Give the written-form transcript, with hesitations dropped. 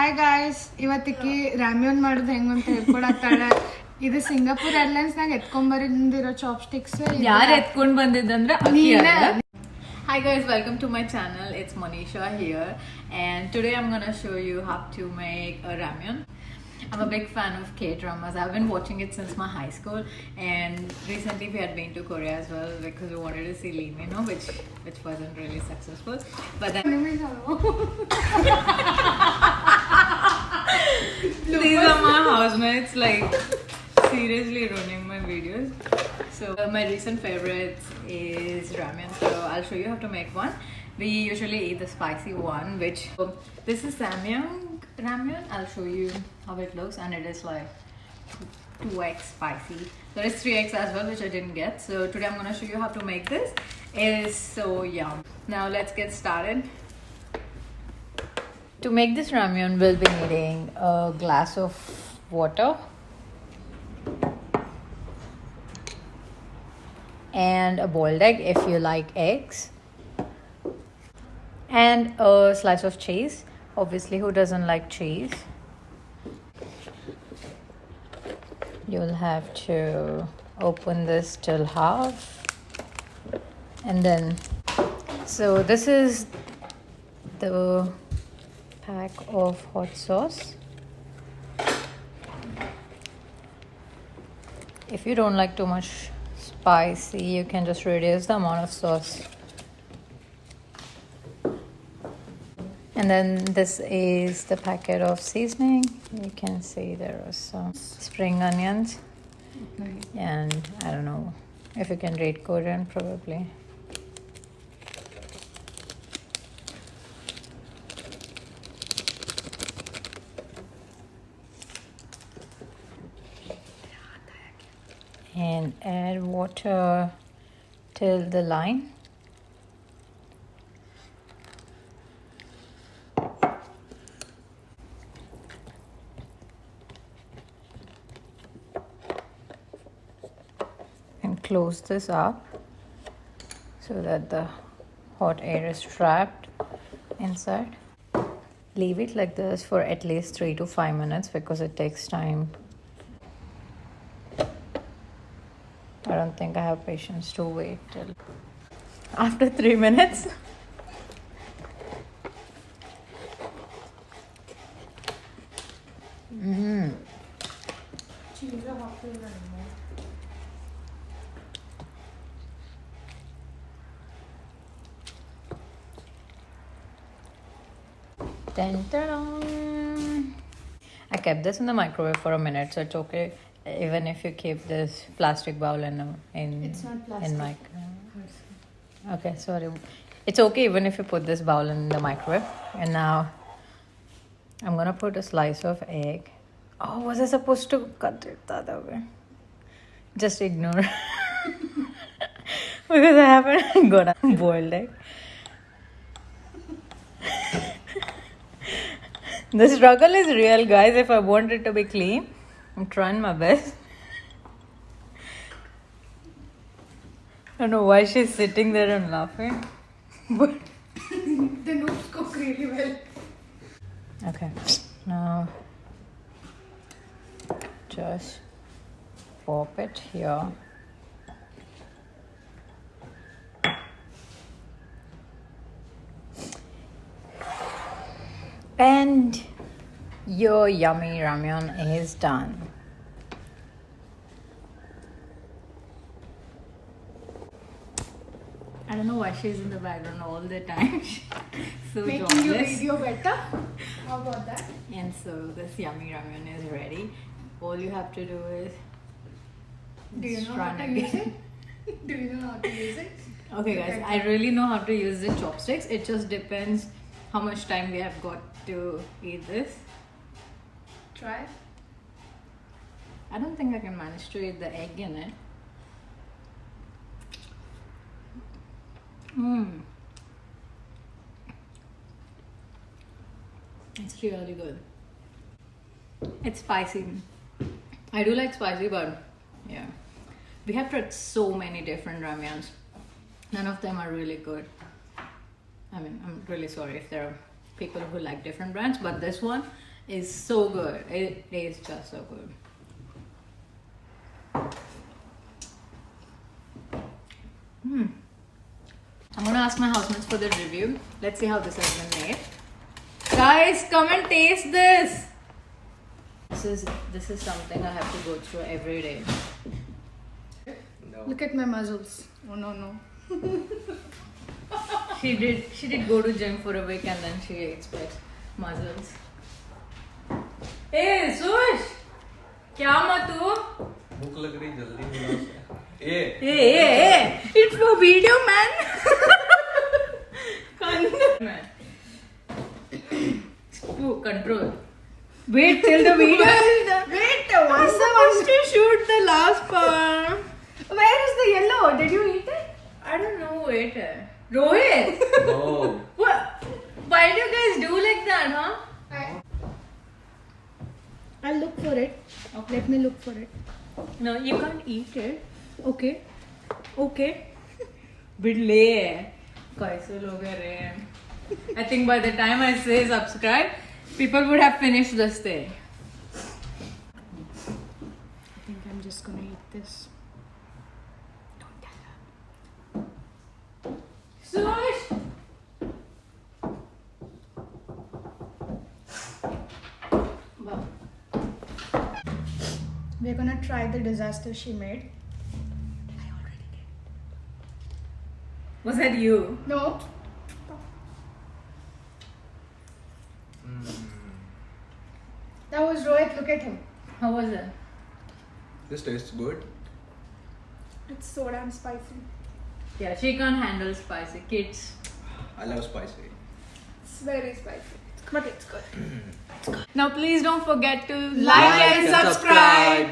Hi guys, ಇವತ್ತಿಕ್ಕಿ ರಾಮ್ಯೋನ್ ಮಾಡೋದು ಹೆಂಗ ಅಂತ ಹೇಳ್ಕೊಡತ್ತಾಳೆ. ಇದು ಸಿಂಗಾಪುರ್ ಏರ್ಲೈನ್ಸ್ ನಾಗ ಎತ್ಕೊಂಡ್ಬಂದಿರೋ ಚಾಪ್ಸ್ಟಿಕ್ಸ್. ಯಾರು ಎತ್ಕೊಂಡ್ ಬಂದಿದ್ದಂದ್ರೆ Hi guys, welcome to my channel. It's Monisha here, and today I'm gonna show you how to make a ramyeon. I'm a big fan of K-dramas. I've been watching it since my high school, and recently we had been to Korea as well because we wanted to see Lee Min-ho, which wasn't really successful. But then these are my housemates, like seriously ruining my videos. So my recent favorites is ramyeon. So I'll show you how to make one. We usually eat the spicy one, which this is Samyang ramyeon. I'll show you how it looks, and it is like 2x spicy. There is 3x as well, which I didn't get. So today I'm gonna show you how to make this. It is so yum. Now let's get started. To make this ramyeon, we'll be needing a glass of water and a boiled egg if you like eggs, and a slice of cheese. Obviously, who doesn't like cheese? You'll have to open this till half, and then so this is the pack of hot sauce. If you don't like too much spicy, you can just reduce the amount of sauce. And then this is the packet of seasoning. You can see there are some spring onions. And I don't know if you can read Korean, probably. And add water till the line. And close this up so that the hot air is trapped inside. Leave it like this for at least 3 to 5 minutes because it takes time. I don't think I have patience to wait till after 3 minutes. Dun, dun, dun. I kept this in the microwave for a minute, so it's okay. Even if you keep this plastic bowl in It's not plastic. in okay, sorry. It's okay even if you put this bowl in the microwave. And now I'm gonna put a slice of egg. Oh, was I supposed to cut it the other way? Just ignore because I haven't got a boiled egg. The struggle is real, guys. If I want it to be clean, I'm trying my best. I don't know why she's sitting there and laughing, but The noodles cook really well. okay. Now just pop it here. And your yummy ramyeon is done. I don't know why she's in the background all the time. So Making your jobless. video better. How about that? And so this yummy ramyeon is ready. All you have to do is Do you know how to use it? Do you know how to use it? Okay guys, I really know how to use the chopsticks. It just depends how much time we have got to eat this. Try. I don't think I can manage to eat the egg in it. It's really good. It's spicy. I do like spicy, but yeah. We have tried so many different ramyons. None of them are really good. I mean, I'm really sorry if there are people who like different brands, but this one is so good. It is just so good. I'm gonna ask my housemates for the review. Let's see how this has been made. Guys, come and taste this. This is something I have to go through every day. No. Look at my muscles. Oh no. She did go to gym for a week and then she expects muscles. Hey, Sush! क्या तू? भूख लग रही जल्दी मिला से. Hey! It's for video, man. Man. Spoo, control. Wait till the video. Wait, what's the Wants to shoot the last part. Where is the yellow? Did you eat it? I don't know. Wait. Rohit. No. What? Why do you guys do like that, huh? I'll look for it. Okay. Let me look for it. No, you can't eat it. Okay. Bidle. कैसे लोग हैं रे? I think by the time I say subscribe, people would have finished this thing. I think I'm just gonna eat this. Don't tell her. Sush! Wow. We're gonna try the disaster she made. I already did. Was that you? No. That was Rohit. Look at him. How was it? This tastes good. It's so damn spicy. Yeah, she can't handle spicy. Kids. I love spicy. It's very spicy. But it's good. Now please don't forget to like and subscribe.